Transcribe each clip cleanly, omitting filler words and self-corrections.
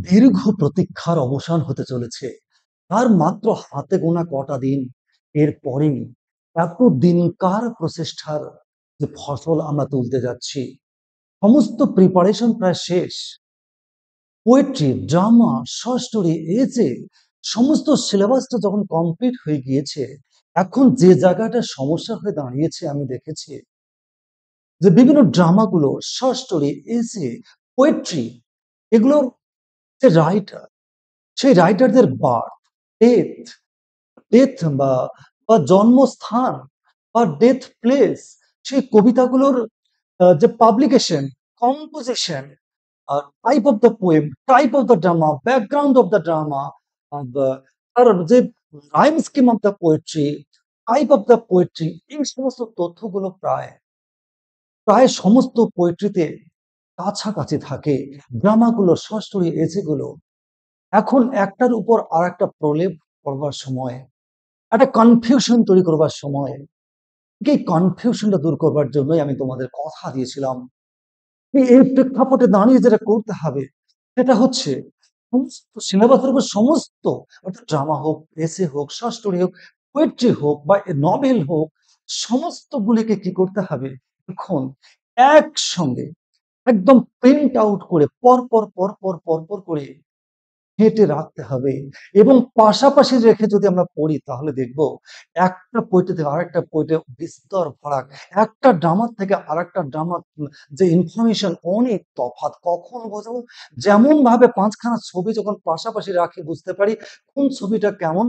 দীর্ঘ প্রতীক্ষার অবসান হতে চলেছে। আর মাত্র হাতে গোনা কটা দিন। এরপরেই এত দিনকার প্রচেষ্টার যে ফসল আমরা তুলতে যাচ্ছি, সমস্ত প্রিপারেশন প্রায় শেষ। পোয়েট্রি, ড্রামা, শর্ট স্টোরি, এই যে সমস্ত সিলেবাসটা যখন কমপ্লিট হয়ে গিয়েছে, এখন যে জায়গাটা সমস্যা হয়ে দাঁড়িয়েছে আমি দেখেছি যে বিভিন্ন ড্রামাগুলো, শর্ট স্টোরি, এসে, পোয়েট্রি, এগুলোর যে রাইটার, সেই রাইটারদের বার্থ, ডেথ, ডেথ বা জন্মস্থান বা ডেথ প্লেস, সেই কবিতাগুলোর যে publication, composition, type of the poem, type of the drama, background of the drama, আর যে rhyme scheme of the poetry, type of the poetry, এই সমস্ত তথ্যগুলো প্রায় প্রায় সমস্ত পোয়েট্রিতে কাছাকাছি থাকে। ড্রামাগুলো, শর্ট স্টোরি, এসেগুলো এখন একটার উপর আর একটা প্রলেপ করবার সময়, একটা কনফিউশন তৈরি করবার সময়, এই কনফিউশনটা দূর করবার জন্যই আমি তোমাদের কথা দিয়েছিলাম। এই প্রেক্ষাপটে দাঁড়িয়ে যেটা করতে হবে সেটা হচ্ছে সমস্ত সিলেবাসের উপর সমস্ত, অর্থাৎ ড্রামা হোক, এসে হোক, শর্ট স্টোরি হোক, পোয়েট্রি হোক বা নভেল হোক, সমস্ত গুলিকে কি করতে হবে এখন একসঙ্গে একদম প্রিন্ট আউট করে পর পর পর পর পর পর করে হেঁটে রাখতে হবে। এবং পাশাপাশি রেখে যদি আমরা পড়ি তাহলে দেখব একটা বইটা থেকে আরেকটা বইতে বিস্তর ফারাক, একটা ড্রামার থেকে আরেকটা ড্রামার যে ইনফরমেশন অনেক তফাৎ। কখন বোঝাবো? যেমন ভাবে পাঁচখানা ছবি যখন পাশাপাশি রাখি বুঝতে পারি কোন ছবিটা কেমন,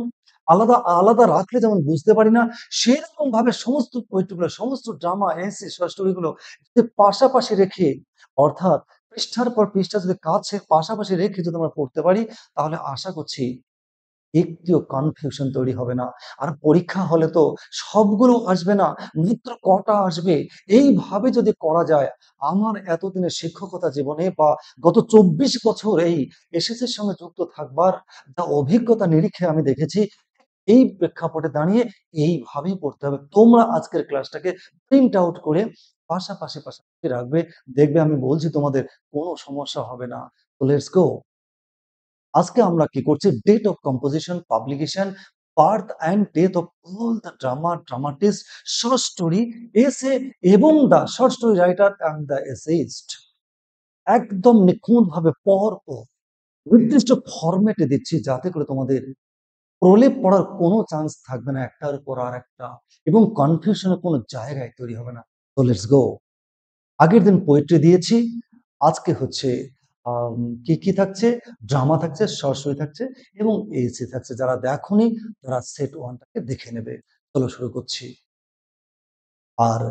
আলাদা আলাদা রাখলে যেমন বুঝতে পারি না, সেরকম ভাবে সমস্ত বইগুলো, সমস্ত ড্রামা, এসে, শর্ট স্টোরিগুলো পাশাপাশি রেখে, অর্থাৎ পৃষ্ঠার পর পৃষ্ঠা যদি কাছে পাশাপাশি রেখে যদি আমরা পড়তে পারি, তাহলে আশা করছি একটিও কনফিউশন তৈরি হবে না। আর পরীক্ষা হলে তো সবগুলো আসবে না, মাত্র কটা আসবে। এইভাবে যদি করা যায়, আমার এতদিনের শিক্ষকতা জীবনে বা গত ২৪ বছর এই এসএসসির সঙ্গে যুক্ত থাকবার যা অভিজ্ঞতা নিরীক্ষে আমি দেখেছি, এই প্রেক্ষাপটে দাঁড়িয়ে এইভাবেই পড়তে হবে। তোমরা আজকের ক্লাসটাকে প্রিন্ট আউট করে পাশাপাশি পাশাপাশি রাখবে। দেখবে আমি বলছি তোমাদের কোনো সমস্যা হবে না। তো লেটস গো। আজকে আমরা কি করছি? Date of composition, publication, birth and death of all the drama, dramatist, short story, essay এবং the short story writer and the essayist. একদম নিখুঁতভাবে পর পর নির্দিষ্ট ফরম্যাটে দিচ্ছি যাতে করে তোমাদের প্রলেপ পড়ার কোনো চান্স থাকবে না একটার উপর আর একটা, এবং কনফিউশনের কোনো জায়গায় তৈরি হবে না। তো লেটস গো। আগের দিন পোয়েট্রি দিয়েছি, আজকে হচ্ছে কি কি থাকছে? ড্রামা থাকছে, শর্ট স্টোরি থাকছে এবং এসে থাকছে। যারা দেখোনি তারা সেট ওয়ানটাকে দেখে নেবে। চলো শুরু করছি। আর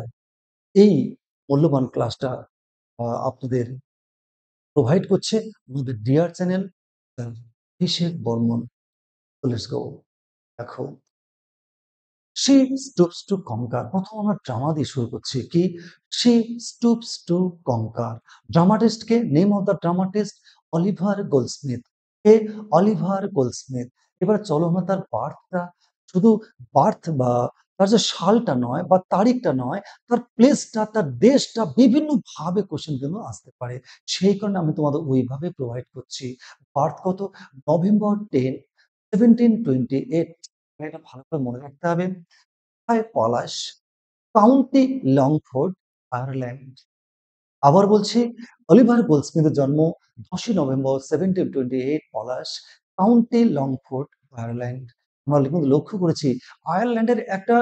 এই মূল্যবান ক্লাসটা আপনাদের প্রোভাইড করছে আমাদের dear channel Abhishek Barman. Let's go. দেখো, শি স্টুপস টু কনকার, প্রথম আমরা ড্রামা দিয়ে শুরু করছি। কি? She stoops to conquer. Dramatist কে? Name of the dramatist Oliver Goldsmith. কে? Oliver Goldsmith. এবার চলো আমরা তার বার্থটা, শুধু বার্থ বা তার যে সালটা নয় বা তারিখটা নয়, তার প্লেসটা, তার দেশটা, বিভিন্ন ভাবে কোশ্চেন কিন্তু আসতে পারে। সেই কারণে আমি তোমাদের ওইভাবে প্রোভাইড করছি। বার্থ কত? November 10, 1728। এটা ভালো করে মনে রাখতে হবে। কোথায়? পলাশ, কাউন্টি লংফোর্ড, আয়ারল্যান্ড। আবার বলছি, অলিভার গোল্ডস্মিথের জন্ম 10ই নভেম্বর 1728, পলাশ, কাউন্টি লংফোর্ড, আয়ারল্যান্ড। আমরা কিন্তু লক্ষ্য করেছি আয়ারল্যান্ডের একটা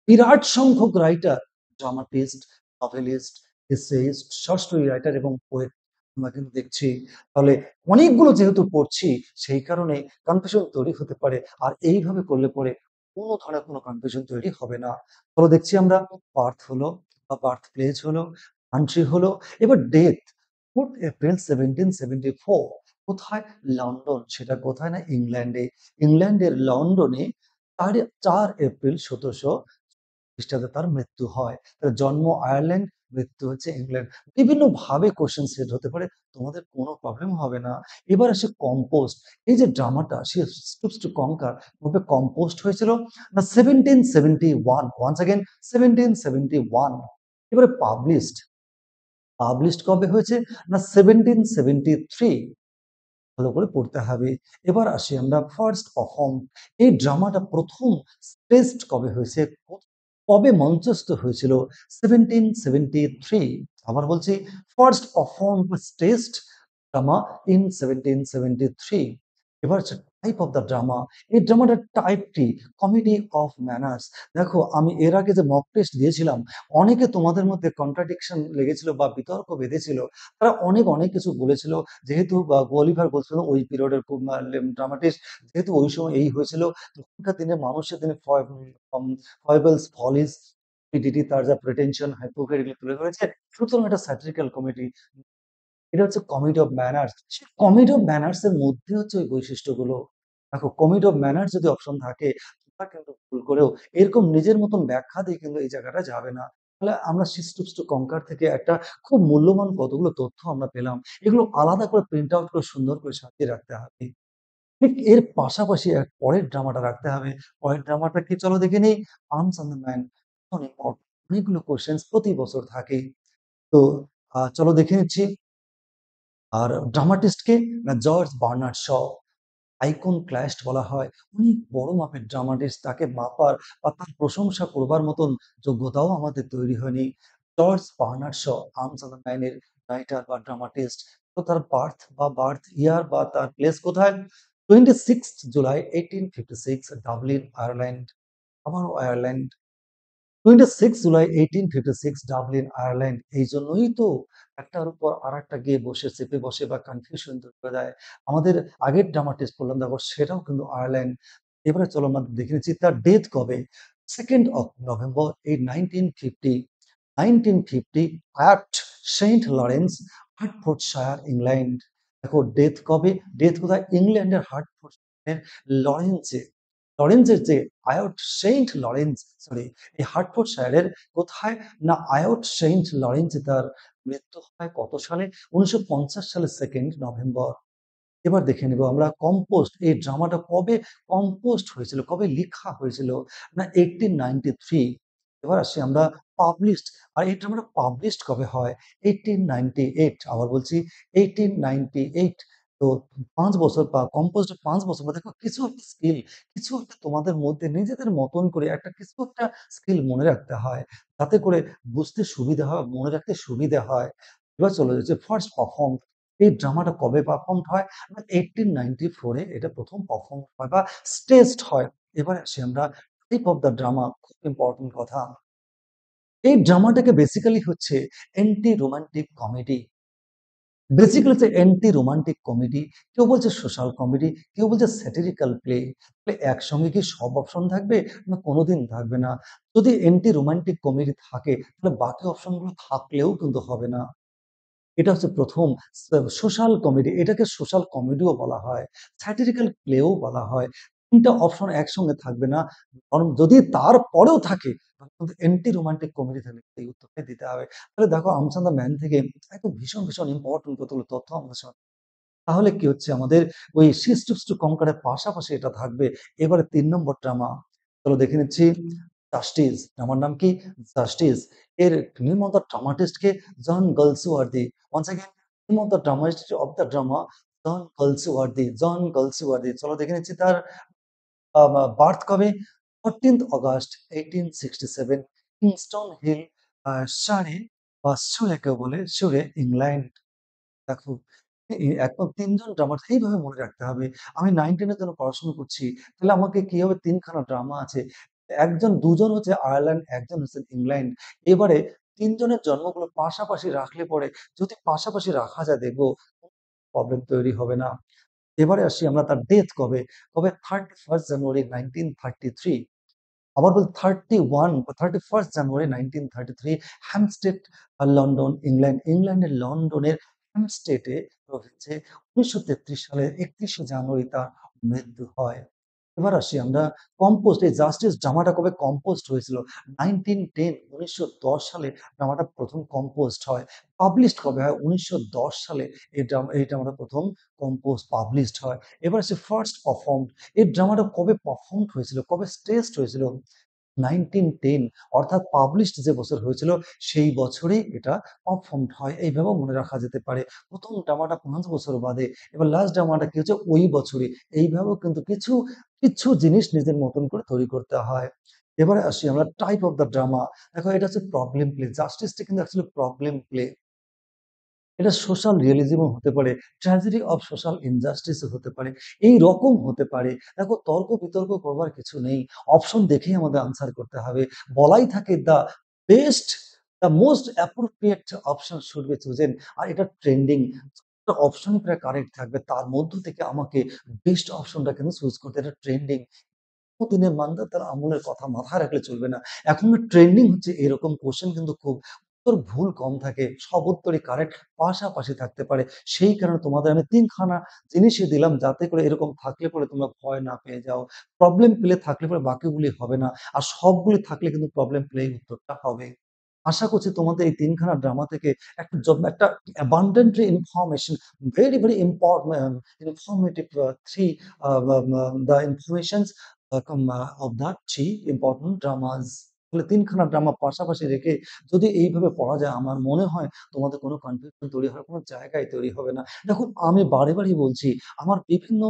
বিরাট সংখ্যক writer, dramatist, novelist, essayist, short story writer এবং পোয়েট আমরা কিন্তু দেখছি। তাহলে অনেকগুলো যেহেতু পড়ছি, সেই কারণে কনফিউশন তৈরি হতে পারে। আর এইভাবে করলে পরে কোনো ধরনের কোনো কনফিউশন তৈরি হবে না। তাহলে দেখছি আমরা বার্থ হলো বা বার্থ প্লেস হলো, কান্ট্রি হলো। এবার ডেথ 4 এপ্রিল 1774। কোথায়? লন্ডন। সেটা কোথায়? না ইংল্যান্ডে। ইংল্যান্ডের লন্ডনে 4 এপ্রিল 1700 খ্রিস্টাব্দে তার মৃত্যু হয়। তার জন্ম আয়ারল্যান্ড, মৃত্যু হচ্ছে ইংল্যান্ড। বিভিন্ন ভাবে কোশ্চেন সেট হতে পারে, তোমাদের কোনো প্রবলেম হবে না। এবার আসে কম্পোস্ট। এই যে ড্রামাটা সে স্টুপস টু কনকার কবে কম্পোস্ট হয়েছিল? না 1771। Once again 1771। এবারে পাবলিশড, পাবলিশড কবে হয়েছে? না 1773। ভালো করে পড়তে হবে। এবার আসি আমরা ফার্স্ট পারফর্ম। এই ড্রামাটা ১ম স্টেজড কবে হয়েছে? কবে মঞ্চস্থ হয়েছিল? 1773। আবার বলছি, ফার্স্ট পারফর্ম বা স্টেজড ড্রামা ইন 1773। এবার হচ্ছে টাইপ অফ দ্য ড্রামা। এই ড্রামাটার টাইপ কি? Comedy of manners. দেখো, আমি এর আগে যে মক টেস্ট দিয়েছিলাম, অনেকে তোমাদের মধ্যে কন্ট্রাডিকশন লেগেছিল বা বিতর্ক বেঁধেছিল। তারা অনেক কিছু বলেছিল। যেহেতু গলিভার বলছিল ওই পিরিয়ডের খুব ড্রামাটিস্ট, যেহেতু ওই সময় এই হয়েছিল, তখনকার দিনে মানুষের দিনে ফয়েবলস, ফলিস, stupidity, তার যা প্রিটেনশন, হাইপোক্রিট এগুলো তুলে ধরেছে। সুতরাং এটা স্যাটিরিক্যাল কমেডি। এটা হচ্ছে কমেডি অফ ম্যানার্স। সেই কমেডি অফ ম্যানার্স এর মধ্যে হচ্ছে ওই বৈশিষ্ট্যগুলো। দেখো, কমেডি অফ ম্যানার্স যদি অপশন থাকে, তোমরা কিন্তু ভুল করেও এরকম নিজের মতন ব্যাখ্যা দিয়ে কিন্তু এই জায়গাটা যাবে না। তাহলে আমরা সিস্টেমস টু কনকার থেকে একটা খুব মূল্যবান কতগুলো তথ্য আমরা পেলাম। এগুলো আলাদা করে প্রিন্ট আউট করে সুন্দর করে সাজিয়ে রাখতে হবে। ঠিক এর পাশাপাশি পরের ড্রামাটা রাখতে হবে। পরের ড্রামাটা কি, চলো দেখে নিই। Arms and the man. অনেক অনেকগুলো কোয়েশ্চেন্স প্রতি বছর থাকে। তো চলো দেখে নিচ্ছি। আর ড্রামাটিস্ট কে? না, জর্জ বার্নার্ড শ। আইকন ক্লাস্ট বলা হয়। উনি বড় মাপের ড্রামাটিস্ট। তাকে মাপার বা তার প্রশংসা করবার মতন যোগ্যতাও আমাদের তৈরি হয়নি। George Bernard Shaw Arms of the Man এর রাইটার বা ড্রামাটিস্ট। তো তার বার্থ ইয়ার বা তার প্লেস কোথায়? 26 জুলাই 1856, ডাবলিন, আয়ারল্যান্ড। আবারও আয়ারল্যান্ড। 26 July 1856, Dublin, Ireland. এই জন্যই তো একটার উপর আরেকটা গিয়ে বসে চেপে বসে বা কনফিউশন তৈরি করে দেয়। আমাদের আগের ড্রামাটিস্ট বললাম, দেখো সেটাও কিন্তু আয়ারল্যান্ড। এবারে চলো আমরা দেখে নিচ্ছি তার ডেথ কবে। 2nd অফ নভেম্বর এই 1950। 1950 at Saint Lawrence, Hertfordshire, England. দেখো ডেথ কবে, ডেথ কোথায়? ইংল্যান্ডের হার্টফোর্ডশায়ারের লরেন্সে। লরেন্সের যে আয়ট সেন্ট লরেন্স, সরি, এই হার্টফোর্ডশায়ারের কোথায়? না, আয়ট সেন্ট লরেন্সে তার মৃত্যু হয় কত সালে? 1950 সালের 2nd নভেম্বর। এবার দেখে নেব আমরা কম্পোস্ট, এই ড্রামাটা কবে কম্পোস্ট হয়েছিল, কবে লেখা হয়েছিল? না, 1893। এবার আসি আমরা পাবলিশড। আর এই ড্রামাটা পাবলিশড কবে হয়? 1898। আবার বলছি, 1898। তো 5 বছর বা কম্পোস্ট 5 বছর বা দেখো, কিছু একটা স্কিল, কিছু একটা তোমাদের মধ্যে নিজেদের মতন করে একটা কিছু একটা স্কিল মনে রাখতে হয়, যাতে করে বুঝতে সুবিধা হয়, মনে রাখতে সুবিধা হয়। এবার চলে যাচ্ছে ফার্স্ট পারফর্ম। এই ড্রামাটা কবে পারফর্মড হয়? না, 1894 এ এটা প্রথম পারফর্ম হয় বা স্টেজড হয়। এবারে আসি আমরা টাইপ অফ দ্য ড্রামা, খুব ইম্পর্টেন্ট কথা। এই ড্রামাটাকে বেসিক্যালি হচ্ছে অ্যান্টি রোমান্টিক কমেডি। বেসিক্যালি হচ্ছে অ্যান্টি রোমান্টিক কমেডি। কেউ বলছে সোশ্যাল কমেডি, কেউ বলছে স্যাটিরিক্যাল প্লে। তাহলে একসঙ্গে কি সব অপশন থাকবে? না, কোনোদিন থাকবে না। যদি অ্যান্টি রোমান্টিক কমেডি থাকে, তাহলে বাকি অপশনগুলো থাকলেও কিন্তু হবে না। এটা হচ্ছে ১ম সোশ্যাল কমেডি। এটাকে সোশ্যাল কমেডিও বলা হয়। স্যাটিরিক্যাল প্লেও বলা হয়। ৩ টা অপশন একসঙ্গে থাকবে না। বরং যদি তারপরেও থাকে, তাহলে কিন্তু অ্যান্টি রোমান্টিক কমেডি থাকলে এই উত্তরটাই দিতে হবে। তাহলে দেখো, আর্মস অ্যান্ড দ্য ম্যান থেকে একদম ভীষণ ইম্পোর্টেন্ট কতগুলো তথ্য আমাদের সামনে। তাহলে কি হচ্ছে, আমাদের ওই সিস্টেমস টু কনকার এর পাশাপাশি এটা থাকবে। এবারে ৩ নম্বর ড্রামা। চলো দেখে নিচ্ছি। জাস্টিস। ড্রামার নাম কি? জাস্টিস। এর নির্মাতা ড্রামাটিস্ট কে? জন গলসওয়ার্দি। ওয়ান্স এগেইন, নির্মাতা ড্রামাটিস্ট অফ দ্য ড্রামা জন গলসওয়ার্দি। জন গলসওয়ার্দি। চলো দেখে নিচ্ছি তার বার্থ কবে? 14th অগাস্ট 1867, কিংস্টন হিল, সারে বা সুরে কেউ বলে, সুরে, ইংল্যান্ড। দেখো, এখন ৩ জন ড্রামার এইভাবে মনে রাখতে হবে। আমি 9-10 এর জন্য পড়াশোনা করছি। তাহলে আমাকে কি হবে, ৩ খানা ড্রামা আছে। ২ জন হচ্ছে আয়ারল্যান্ড, ১ জন হচ্ছেন ইংল্যান্ড। এবারে ৩ জনের জন্মগুলো পাশাপাশি রাখলে পরে, যদি পাশাপাশি রাখা যায়, দেখবো প্রবলেম তৈরি হবে না। এবারে আসি আমরা তার ডেথ কবে। কবে? 31st জানুয়ারি 1933। আবার বলি 31 বা 31st জানুয়ারি 1933, হ্যামস্টেড, লন্ডন, ইংল্যান্ড। ইংল্যান্ডের লন্ডনের হ্যামস্টেডে প্রভিন্সে ১৯৩৩ সালের ৩১শে জানুয়ারি তার মৃত্যু হয়। এবার আসি আমরা কম্পোস্ট, এই জাস্টিস ড্রামাটা কবে কম্পোজড হয়েছিল? 1910, ১৯১০ সালে ড্রামাটা ১ম কম্পোজড হয়। পাবলিশড কবে হয়? ১৯১০ সালে এই ড্রামাটা ১ম পাবলিশড হয়। এবার আসি ফার্স্ট পারফর্মড। এই ড্রামাটা কবে পারফর্মড হয়েছিল? কবে স্টেজড হয়েছিল? 1910 অর্থাৎ পাবলিশড যে বছর হয়েছিল সেই বছরেই এটা পারফর্মড হয়। এইভাবেও মনে রাখা যেতে পারে। ১ম ড্রামাটা ৫ বছর বাদে, এবার লাস্ট ড্রামাটা কি হচ্ছে ওই বছরই। এইভাবেও কিন্তু কিছু জিনিস নিজের মতন করে তৈরি করতে হয়। এবারে আসি আমরা টাইপ অফ দ্য ড্রামা। দেখো এটা হচ্ছে প্রবলেম প্লে। জাস্টিসটা কিন্তু অ্যাকচুয়ালি প্রবলেম প্লে। এটা সোশ্যাল রিয়ালিজমও হতে পারে, ট্র্যাজেডি অফ সোশ্যাল ইনজাস্টিসও হতে পারে। এই রকম হতে পারে। দেখো তর্ক-বিতর্ক করবার কিছু নেই। অপশন দেখেই আমাদের আনসার করতে হবে। বলাই থাকে best the most appropriate option should be chosen. আর এটা ট্রেন্ডিং। অপশনই প্রায় কারেক্ট থাকবে। তার মধ্য থেকে আমাকে বেস্ট অপশনটা কিন্তু চুজ করতে এটা ট্রেন্ডিং। দিনের মান্ধাতার আমলের কথা মাথায় রাখলে চলবে না। এখন ট্রেন্ডিং হচ্ছে এরকম কোয়েশ্চেন কিন্তু খুব উত্তর ভুল কম থাকে। সব উত্তরই কারেক্ট পাশাপাশি থাকতে পারে। সেই কারণে তোমাদের আমি ৩ খানা জিনিসই দিলাম যাতে করে এরকম থাকলে পরে তোমরা ভয় না পেয়ে যাও। প্রবলেম প্লে থাকলে পরে বাকিগুলি হবে না। আর সবগুলি থাকলে কিন্তু প্রবলেম প্লেই উত্তরটা হবে। আশা করছি তোমাদের এই ৩ খানা ড্রামা থেকে একটা abundantly information, very informative 3 the informations of the 3 important dramas. তাহলে ৩ খানা ড্রামা পাশাপাশি রেখে যদি এইভাবে পড়া যায় আমার মনে হয় তোমাদের কোনো কনফিউশন তৈরি হওয়ার কোনো জায়গাই তৈরি হবে না। দেখুন আমি বারে বারেই বলছি আমার বিভিন্ন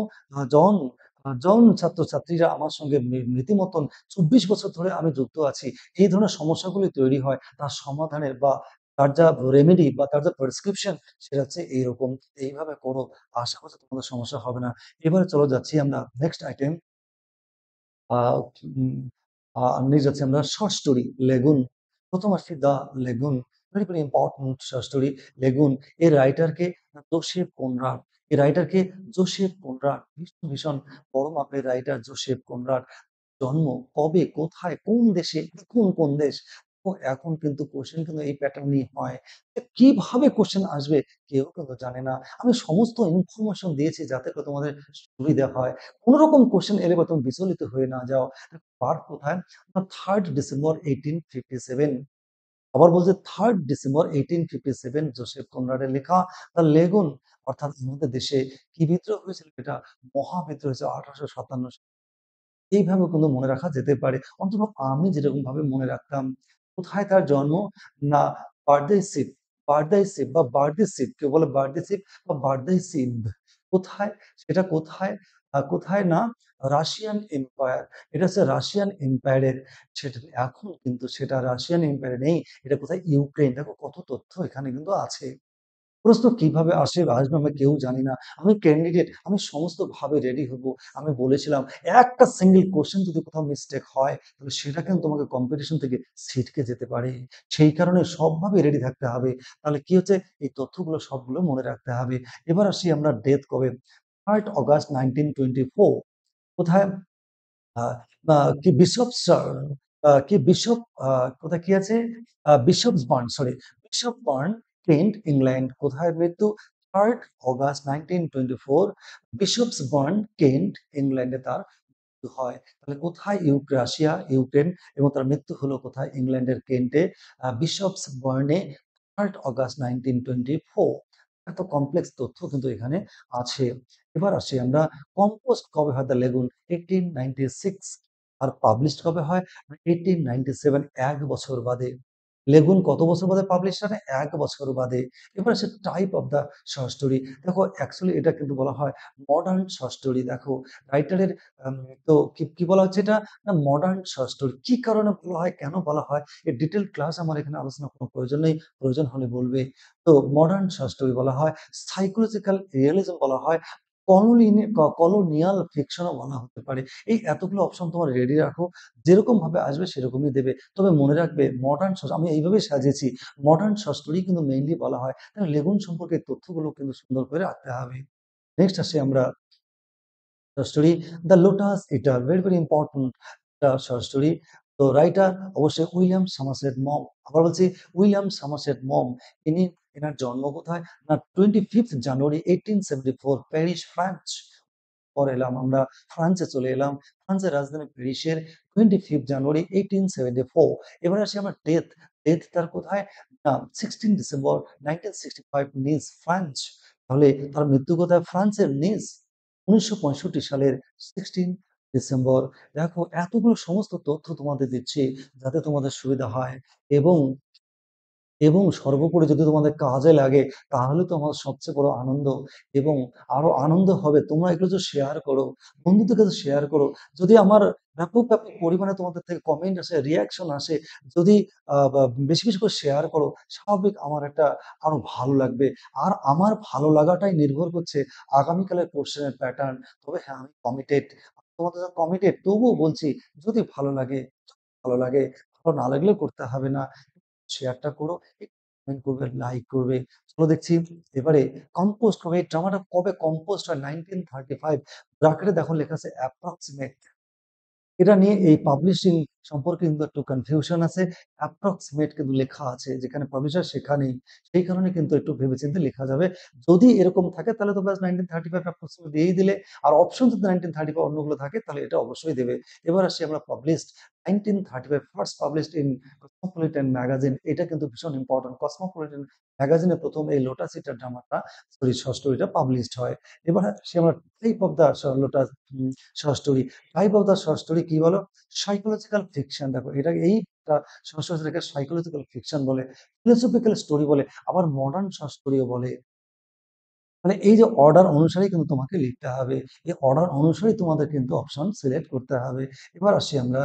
জন ছাত্রছাত্রীরা আমার সঙ্গে রীতিমতন ২৪ বছর ধরে আমি যুক্ত আছি। এই ধরনের সমস্যাগুলি তৈরি হয় তার সমাধানের বা তার যা রেমেডি বা তার যা প্রেসক্রিপশন সেটা হচ্ছে এইরকম। এইভাবে করো। আশা করছি তোমাদের সমস্যা হবে না। এবারে চলো যাচ্ছি আমরা নেক্সট আইটেম। আ উম নিয়ে যাচ্ছি আমরা শর্ট স্টোরি 'লেগুন'। ১ম আসছি 'the lagoon'. Very important short story 'lagoon'. এর রাইটার কে? Joseph Conrad. এই রাইটার কে? জোসেফ কনরাড। ভীষণ বড় মাপের রাইটার জোসেফ কনরাড। জন্ম কবে, কোথায়, কোন দেশে, কোন দেশ? তো এখন কিন্তু কোয়েশ্চেন কিন্তু এই প্যাটার্নই হয়। কিভাবে কোয়েশ্চেন আসবে কেউ কিন্তু জানে না। আমি সমস্ত ইনফরমেশন দিয়েছি যাতে করে তোমাদের সুবিধা হয়। কোন রকম কোয়েশ্চেন এলে বা তুমি বিচলিত হয়ে না যাও। বার্থ কোথায়? না 3rd ডিসেম্বর 1857। আবার বলছে 3rd ডিসেম্বর 1857 জোসেফ কনরাডের লেখা দ্য লেগুন অর্থাৎ আমাদের দেশে কি বিদ্রোহ হয়েছিল এটা মহাবিদ্রোহ হয়েছিল 1857 এইভাবেও কিন্তু মনে রাখা যেতে পারে। অন্তত আমি যেরকমভাবে মনে রাখতাম। কোথায় তার জন্ম? না বারদাইসিপ, বারদাইসিপ বা বারদিসিপ। কেউ বলে বারদিসিপ বা বারদাইসিব। কোথায়? সেটা কোথায়? কোথায় না রাশিয়ান এম্পায়ার। এটা হচ্ছে রাশিয়ান এম্পায়ারের সেটা এখন কিন্তু সেটা রাশিয়ান এম্পায়ারে নেই। এটা কোথায়? ইউক্রেন। দেখো কত তথ্য এখানে কিন্তু আছে। প্রশ্ন কিভাবে আসবে আমরা কেউ জানি না। আমি ক্যান্ডিডেট, আমি সমস্তভাবে রেডি হব। আমি বলেছিলাম একটা সিঙ্গল কোয়েশ্চেন যদি কোথাও মিস্টেক হয়, তাহলে সেটা কিন্তু তোমাকে কম্পিটিশন থেকে ছিটকে যেতে পারে। সেই কারণে সবভাবে রেডি থাকতে হবে। তাহলে কি হচ্ছে? এই তথ্যগুলো সবগুলো মনে রাখতে হবে। এবার আসি আমরা ডেথ কবে? 3rd অগাস্ট 1924 কোথায়? আ আ কি বিশপস কি বিশপ কোথায় কি আছে? Bishopsbourne sorry. Bishopsbourne, Kent, England. কোথায় মৃত্যু? 3rd অগাস্ট 1924 বিশপসবার্ন, কেন্ট, ইংল্যান্ডে তার মৃত্যু হয়। তাহলে কোথায়? রাশিয়া, ইউক্রেন এবং তার মৃত্যু হলো কোথায়? ইংল্যান্ডের কেন্টে বিশপসবার্নে 3rd অগাস্ট 1924 এত কমপ্লেক্স তথ্য কিন্তু এখানে আছে। এবার আসি আমরা কম্পোস্ট কবে হয় দ্য লেগুন? 1896 আর পাবলিশড কবে হয়? 1897 ১ বছর বাদে। লেগুন কত বছর বাদে পাবলিশ হয়? ১ বছর বাদে। এবার আসে type of the short story. দেখো অ্যাকচুয়ালি এটা কিন্তু বলা হয় মডার্ন শর্ট স্টোরি। দেখো রাইটারের আম তো কি বলা হচ্ছে এটা? না মডার্ন শর্ট স্টোরি। কি কারণে বলা হয়? কেন বলা হয়? এর ডিটেইল ক্লাস আমার এখানে আলোচনার কোনো প্রয়োজন নেই। প্রয়োজন হলে বলবে। তো মডার্ন শর্ট স্টোরি বলা হয়, সাইকোলজিক্যাল রিয়ালিজম বলা হয়, কলোনিয়াল ফিকশন ও বলা হতে পারে। এই এতগুলো অপশন তোমার রেডি রাখো। যেরকমভাবে আসবে সেরকমই দেবে। তবে মনে রাখবে মডার্ন আমি এইভাবেই সাজিয়েছি। মডার্ন শর্ট স্টোরি কিন্তু মেইনলি বলা হয়। তাহলে লেগুন সম্পর্কে তথ্যগুলো কিন্তু সুন্দর করে রাখতে হবে। নেক্সট আসি আমরা short story the lotus eater very important একটা শর্ট স্টোরি। তো রাইটার অবশ্যই উইলিয়াম সমারসেট মম। আবার বলছি উইলিয়াম সমারসেট মম। ইনি এনার জন্ম কোথায়? না 25th জানুয়ারি 1874 প্যারিস, ফ্রান্স। পরে এলাম আমরা ফ্রান্সে চলে এলাম। ফ্রান্সের রাজধানী প্যারিসের 25th জানুয়ারি 1874 এবার আসি আমরা ডেথ। ডেথ তার কোথায়? না 16 ডিসেম্বর 1965 নিস, ফ্রান্স। তাহলে তার মৃত্যু কোথায়? ফ্রান্সের নিস। ১৯৬৫ সালের 16 ডিসেম্বর। দেখো এতগুলো সমস্ত তথ্য তোমাদের দিচ্ছি যাতে তোমাদের সুবিধা হয় এবং সর্বোপরি যদি তোমাদের কাজে লাগে তাহলে তো আমার সবচেয়ে বড় আনন্দ এবং আরো আনন্দ হবে তোমরা এগুলো যদি শেয়ার করো, বন্ধুদের কাছে শেয়ার করো। যদি আমার ব্যাপক পরিমাণে তোমাদের থেকে কমেন্ট আসে, রিঅ্যাকশন আসে, যদি বেশি করে শেয়ার করো, স্বাভাবিক আমার একটা আরো ভালো লাগবে। আর আমার ভালো লাগাটাই নির্ভর করছে আগামীকালের কোশ্চেনের প্যাটার্ন। তবে হ্যাঁ, আমি কমিটেড। তোমাদের কমিটেড, তবুও বলছি যদি ভালো লাগে, ভালো না লাগলেও করতে হবে না। শেয়ারটা করো, কমেন্ট করবে, লাইক করবে। চলো দেখছি এবারে কম্পোস্ট কবে, এই ড্রামাটা কবে কম্পোস্ট হয়? 1935। ব্র্যাকেটে দেখো লেখা আছে অ্যাপ্রক্সিমেট। এটা নিয়ে এই পাবলিশিং সম্পর্কে কিন্তু একটু কনফিউশন আছে। অ্যাপ্রক্সিমেট কিন্তু লেখা আছে, যেখানে পাবলিশার সেখানেই। সেই কারণে কিন্তু একটু ভেবেচিন্তে লেখা যাবে। যদি এরকম থাকে তাহলে তো ব্যাস 1935 অ্যাপ্রক্সিমেট দিয়েই দিলে। আর অপশন যদি 1935 অন্যগুলো থাকে তাহলে এটা অবশ্যই দেবে। এবার আসি আমরা published 1935 first published in Cosmopolitan magazine. এটা কিন্তু ভীষণ ইম্পর্টেন্ট। কসমোপলিটন ম্যাগাজিনে প্রথম এই লোটাস ইটার ড্রামাটা, সরি, শর্ট স্টোরিটা পাবলিশড হয়। এবার আসি আমরা type of the lotus short story. Type of the short story কি বলো? Psychological fiction. দেখো এটা এইটা শর্ট স্টোরিটাকে সাইকোলজিক্যাল ফিকশন বলে, ফিলোসফিক্যাল স্টোরি বলে, আবার মডার্ন শর্ট স্টোরিও বলে। মানে এই যে অর্ডার অনুসারেই কিন্তু তোমাকে লিখতে হবে। এই অর্ডার অনুসারেই তোমাদের কিন্তু অপশন সিলেক্ট করতে হবে। এবার আসি আমরা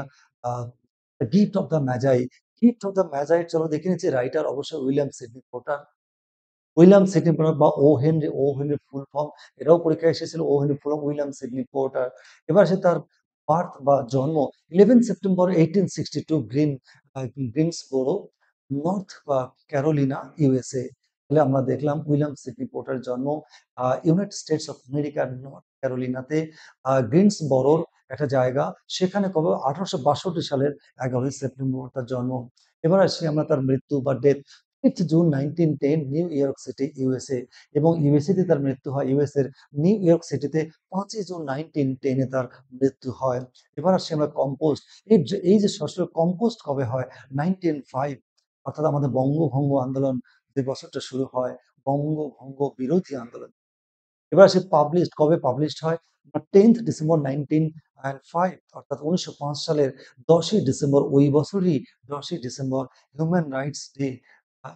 gift of the Magi. Gift of the Magi, চলো দেখে নিচ্ছি। রাইটার অবশ্যই William Sydney Porter. William Sydney Porter বা ও হেনরি ফুল ফর্ম, এটাও পরীক্ষায় এসেছিল। O Henry full form, William Sydney Porter. এবার সে তার বার্থ বা জন্ম 11 সেপ্টেম্বর 1862, গ্রিনসবোরো, নর্থ বা ক্যারোলিনা, ইউএসএ। তাহলে আমরা দেখলাম উইলিয়াম সিডনি পোর্টার জন্ম ইউনাইটেড স্টেটস অফ আমেরিকার নর্থ ক্যারোলিনাতে, গ্রিনসবোরোর একটা জায়গা। সেখানে কবে? 1862 সালের 11 সেপ্টেম্বর তার জন্ম। এবার আসি আমরা তার মৃত্যু বা death. 5 June 1910, new York city, USA. এবং ইউএসএতে তার মৃত্যু হয়। ইউএস এর নিউ ইয়র্ক সিটিতে 5 জুন 1910 তার মৃত্যু হয়। এবার আসছি আমরা কম্পোস্ট। এই যে সরাসরি কম্পোস্ট কবে হয়? 1905, অর্থাৎ আমাদের বঙ্গভঙ্গ আন্দোলন যে বছরটা শুরু হয়, বঙ্গভঙ্গ বিরোধী আন্দোলন। এবার আসি পাবলিশড কবে পাবলিশড হয়? 10 ডিসেম্বর 1905, অর্থাৎ 1905 সালের 10ই ডিসেম্বর। ওই বছরই 10ই ডিসেম্বর হিউম্যান রাইটস ডে,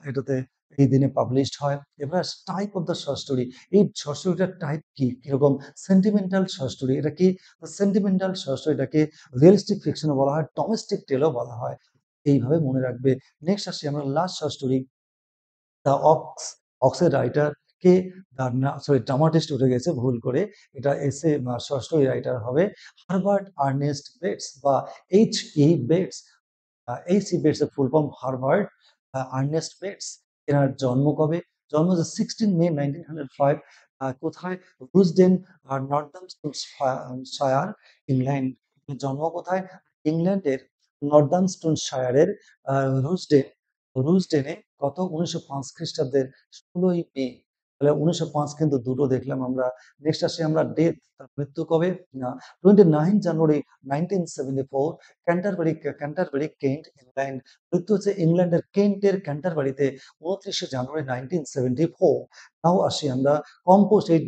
এটাতে এই দিনে পাবলিশড হয়। এবার type of the short story. এই শর্ট স্টোরিটার টাইপ কি, কিরকম? Sentimental short story. এটা কি? সেন্টিমেন্টাল শর্ট স্টোরি, এটাকে রিয়েলিস্টিক ফিকশনও বলা হয়, ডোমেস্টিক টেলও বলা হয়। এইভাবে মনে রাখবে। নেক্সট আসি আমরা last short story, the ox. অক্সের রাইটার কে? সরি, ড্রামাটিস্ট উঠে গেছে ভুল করে। এটা এসে শর্ট স্টোরি রাইটার হবে হারবার্ট আর্নেস্ট বেটস বা H.E. বেটস। H.E. বেটস এর full form Herbert Ernest Bates. এনার জন্ম কবে? জন্ম হচ্ছে 16 মে 1905। কোথায়? রুজডেন আর নর্দাম্পটনশায়ার, ইংল্যান্ড। জন্ম কোথায়? ইংল্যান্ডের নর্দাম্পটনশায়ারের রুজডেন, রুজডেনে। কত? 1905 খ্রিস্টাব্দের 16ই মে। তাহলে 1905 কিন্তু দুটো দেখলাম আমরা। নেক্সট আসি আমরা ডেথ, তার মৃত্যু কবে? না, 29 জানুয়ারি 1974, ক্যান্টারবারি, কেন্ট, ইংল্যান্ড। মৃত্যু হচ্ছে ইংল্যান্ডের কেন্টের ক্যান্টারবারিতে 29 জানুয়ারি 1974। নাও আসি আমরা কম্পোস্ট। এই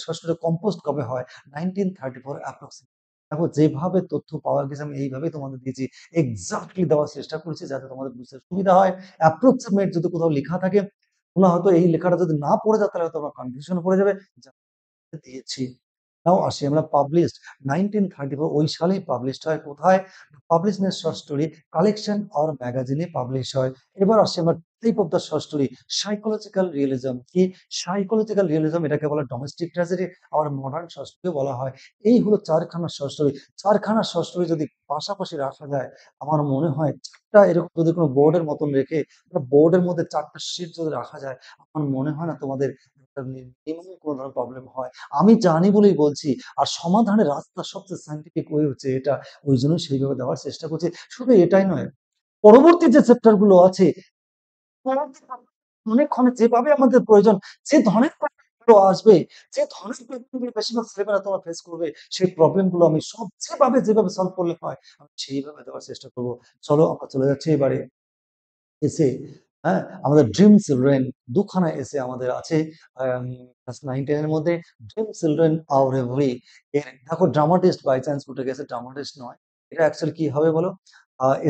ষষ্ঠটা কম্পোস্ট কবে হয়? 1934 অ্যাপ্রক্সিমেট। দেখো যেভাবে তথ্য পাওয়া গেছে আমি এইভাবেই তোমাদের দিয়েছি, এক্সাক্টলি দেওয়ার চেষ্টা করেছি যাতে তোমাদের বুঝতে সুবিধা হয়। অ্যাপ্রক্সিমেট যদি কোথাও লেখা থাকে, তোমরা হয়তো এই লেখাটা যদি না পড়ে যাও তাহলে হয়তো তোমরা কনফিউশনে পড়ে যাবে। দিয়েছি। নাও আসি আমরা পাবলিশড 1934, ওই সালেই পাবলিশড হয়। কোথায়? Published short story collection or ম্যাগাজিনে পাবলিশ হয়। এবার আসছি আমরা type of the short story, psychological realism. কি? সাইকোলজিক্যাল রিয়েলিজম, এটাকে বলা ডোমেস্টিক ট্র্যাজেডি, আবার মডার্ন শর্ট স্টোরি বলা হয়। এই হলো চারখানা শর্ট স্টোরি। চারখানা শর্ট স্টোরি যদি পাশাপাশি রাখা যায়, আমার মনে হয় চারটা এরকম যদি কোনো বোর্ডের মতন রেখে, বোর্ডের মধ্যে চারটা শিট যদি রাখা যায়, আমার মনে হয় না তোমাদের মিনিমাম কোনো ধরনের প্রবলেম হয়। আমি জানি বলেই বলছি। আর সমাধানের রাস্তা সবচেয়ে সায়েন্টিফিক ওয়ে হচ্ছে এটা। ওইজন্যই সেইভাবে দেওয়ার চেষ্টা করছি। শুধু এটাই নয়, পরবর্তী যে চ্যাপ্টার গুলো আছে, পরবর্তী অনেকক্ষণে যেভাবে আমাদের প্রয়োজন, যে ধরনের প্রবলেম গুলো আসবে, যে ধরনের প্রবলেম গুলো বেশিরভাগ ছেলেমেয়েরা তোমরা ফেস করবে, সেই প্রবলেম গুলো আমি সব যেভাবে সলভ করলে হয়, আমি সেইভাবে দেওয়ার চেষ্টা করব। চলো আমরা চলে যাচ্ছি এবারে এসে হ্যাঁ? আমাদের ড্রিম চিলড্রেন ২ খানা এসে আমাদের আছে ক্লাস 9-10 এর মধ্যে। ড্রিম চিলড্রেন আওয়ার এভরি এর দেখো ড্রামাটিস্ট বাই চান্স উঠে গেছে, ড্রামাটিস্ট নয়। এটা অ্যাকচুয়ালি কি হবে বলো?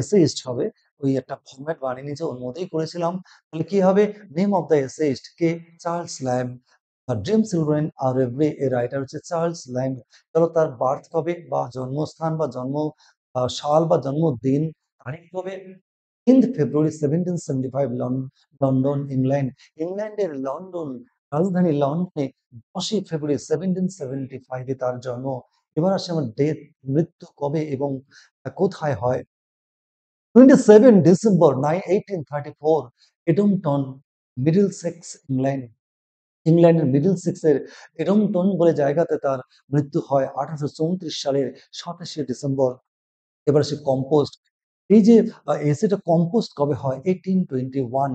এসেইস্ট হবে। ওই একটা ফরম্যাট বানিয়ে নিয়েছে, ওর মধ্যেই করেছিলাম। তাহলে কি হবে? নেম অফ দ্য এসেইস্ট কে? Charles Lamb. ড্রিম চিলড্রেন আর এভরি এর রাইটার হচ্ছে চার্লস ল্যাম্ব। চলো তার বার্থ কবে বা জন্মস্থান বা জন্ম সাল বা জন্মদিন, তারিখ কবে? 10th February 1775 London, England. ইংল্যান্ডের লন্ডন, রাজধানী লন্ডনে 10ই ফেব্রুয়ারি 1775 এ তার জন্ম। এবার আসে আমার মৃত্যু কবে এবং কোথায় হয়? 27 ডিসেম্বর 1834 এডমটন, মিডলসেক্স, ইংল্যান্ড। ইংল্যান্ডের মিডলসেক্সের এডমটন বলে জায়গাতে তার মৃত্যু হয় 1834 সালের 27শে ডিসেম্বর। এবার আসি কম্পোস্ট। এই যে এসেটা কম্পোস্ট কবে হয়? 1821।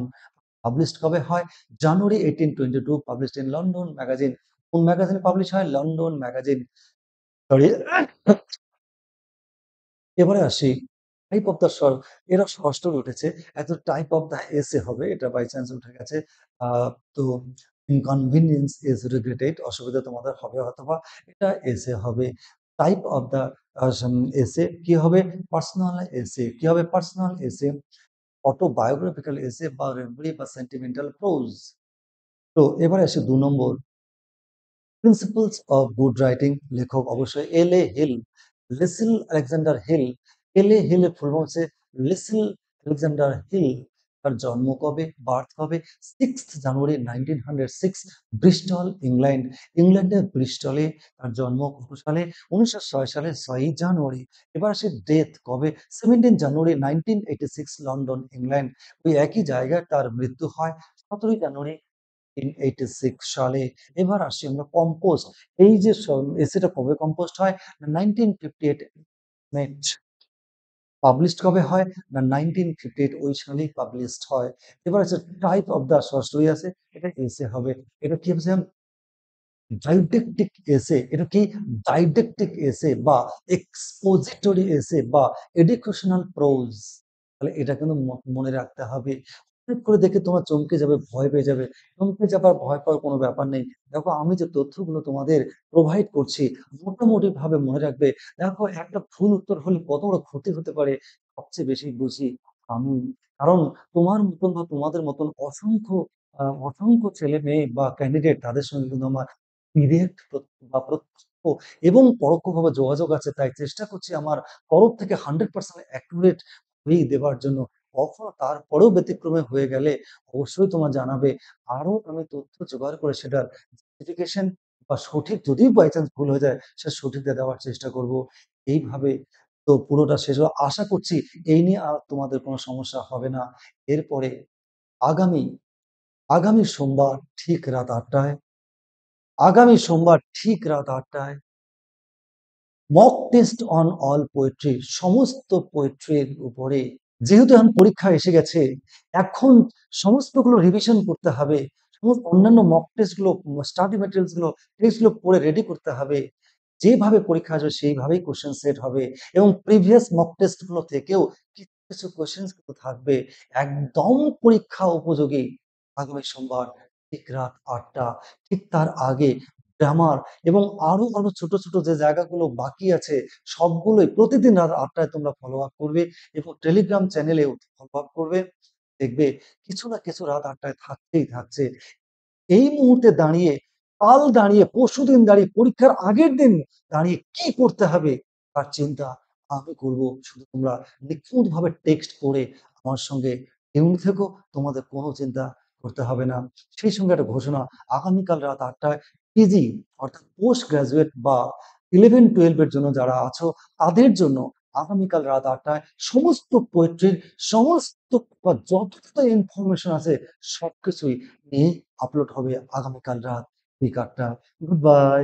পাবলিশড কবে হয়? জানুয়ারি 1822, পাবলিশড ইন লন্ডন ম্যাগাজিন। কোন ম্যাগাজিনে পাবলিশ হয়? London magazine. সরি। এবারে আসি টাইপ অফ দ্য এরা ষষ্ঠে উঠেছে। এত টাইপ অফ দ্য এসে হবে। এটা বাই চান্স উঠে গেছে। আ তো ইনকনভিনিয়েন্স ইজ রিগ্রেটেড, অসুবিধা তোমাদের হবে হয়তোবা। এটা এসে হবে। টাইপ অফ দ্য এসে কি হবে? পার্সোনাল এসে। কি হবে? পার্সোনাল এসে, অটোবায়োগ্রাফিক্যাল এসে বা রেভরি বা সেন্টিমেন্টাল প্রোজ। তো এবারে আসি ২ নম্বর। প্রিন্সিপলস অফ গুড রাইটিং লেখক অবশ্যই L A. Hill, Leslie Alexander Hill. L A. Hill এর ফুল ফর্ম হচ্ছে লিসেল আলেকজান্ডার হিল। তার জন্ম কবে? বার্থ কবে? 6th জানুয়ারি 1906, ব্রিস্টল, ইংল্যান্ড। ইংল্যান্ডের ব্রিস্টলে তার জন্ম কত সালে? 1906 সালের 6ই জানুয়ারি। এবার আসে ডেথ কবে? 17 জানুয়ারি 1986, লন্ডন, ইংল্যান্ড। ওই একই জায়গায় তার মৃত্যু হয় 17 জানুয়ারি 1986 সালে। এবার আসি আমরা কম্পোস্ট। এই যে এসেটা কবে কম্পোস্ট হয়? না 1958 মেট। পাবলিশড কবে হয়? না 1958 ওই সালেই পাবলিশড হয়। এবার আছে টাইপ অফ দ্য স্টোরি আছে। এটা এসে হবে। এটা কি হচ্ছে? ডাইডেক্টিক এসে। এটা কি? ডাইডেক্টিক এসে বা এক্সপোজিটরি এসে বা এডুকেশনাল প্রোজ। তাহলে এটা কিন্তু মনে রাখতে হবে। হঠাৎ করে দেখে তোমরা চমকে যাবে, ভয় পেয়ে যাবে। চমকে যাবার, ভয় পাওয়ার কোনো ব্যাপার নেই। দেখো আমি যে তথ্যগুলো তোমাদের প্রোভাইড করছি, মোটামুটি ভাবে মনে রাখবে। দেখো একটা ভুল উত্তর হলে কত বড় ক্ষতি হতে পারে, সবচেয়ে বেশি বুঝি আমি। কারণ তোমার মতন বা তোমাদের মতন অসংখ্য ছেলে-মেয়ে বা ক্যান্ডিডেট, তাদের সঙ্গে কিন্তু আমার ডিরেক্ট বা প্রত্যক্ষ এবং পরোক্ষভাবে যোগাযোগ আছে। তাই চেষ্টা করছি আমার তরফ থেকে 100% অ্যাকুরেট ওয়েই দেবার জন্য। কখনো তারপরেও ব্যতিক্রমে হয়ে গেলে অবশ্যই তোমরা জানাবে। আরো আমি তথ্য জোগাড় করে সেটার জাস্টিফিকেশন বা সঠিক, যদি বাই চান্স ভুল হয়ে যায়, সেটা সঠিকটা দেওয়ার চেষ্টা করব। এইভাবে তো পুরোটা শেষ হলো। আশা করছি এই নিয়ে আর তোমাদের কোনো সমস্যা হবে না। এরপরে আগামী আগামী সোমবার ঠিক রাত ৮টায়, আগামী সোমবার ঠিক রাত ৮টায় mock test on all poetry, সমস্ত পোয়েট্রির উপরে। যেহেতু এখন পরীক্ষা এসে গেছে, এখন সমস্তগুলো রিভিশন করতে হবে। সমস্ত অন্যান্য মক টেস্ট গুলো, স্টাডি ম্যাটেরিয়ালস গুলো, টেক্সট গুলো পড়ে রেডি করতে হবে। যেভাবে পরীক্ষা আসবে সেইভাবেই কোয়েশ্চেন সেট হবে এবং প্রিভিয়াস মক টেস্ট গুলো থেকেও কিছু, কিছু কোয়েশ্চেনস কিন্তু থাকবে একদম পরীক্ষা উপযোগী। আগামী সোমবার ঠিক রাত ৮টা, ঠিক তার আগে গ্রামার এবং আরো ছোট, ছোট যে জায়গাগুলো বাকি আছে সবগুলোই প্রতিদিন রাত ৮টায় তোমরা ফলো আপ করবে এবং টেলিগ্রাম চ্যানেলেও ফলো আপ করবে। দেখবে কিছু না কিছু রাত ৮টায় থাকতেই থাকছে। এই মুহূর্তে দাঁড়িয়ে, কাল দাঁড়িয়ে, পরশুদিন দাঁড়িয়ে, পরীক্ষার আগের দিন দাঁড়িয়ে কি করতে হবে তার চিন্তা আমি করব। শুধু তোমরা নিখুঁতভাবে টেক্সট পড়ে আমার সঙ্গে টিউন থেকো, তোমাদের কোনো চিন্তা করতে হবে না। সেই সঙ্গে একটা ঘোষণা, আগামীকাল রাত ৮টায় পিজি অর্থাৎ পোস্ট গ্রাজুয়েট বা 11-12 এর জন্য যারা আছো তাদের জন্য আগামীকাল রাত ৮টায় সমস্ত পোয়েট্রির সমস্ত বা যতটা ইনফরমেশন আছে সবকিছুই নিয়ে আপলোড হবে আগামীকাল রাত ঠিক ৮টা। Good bye.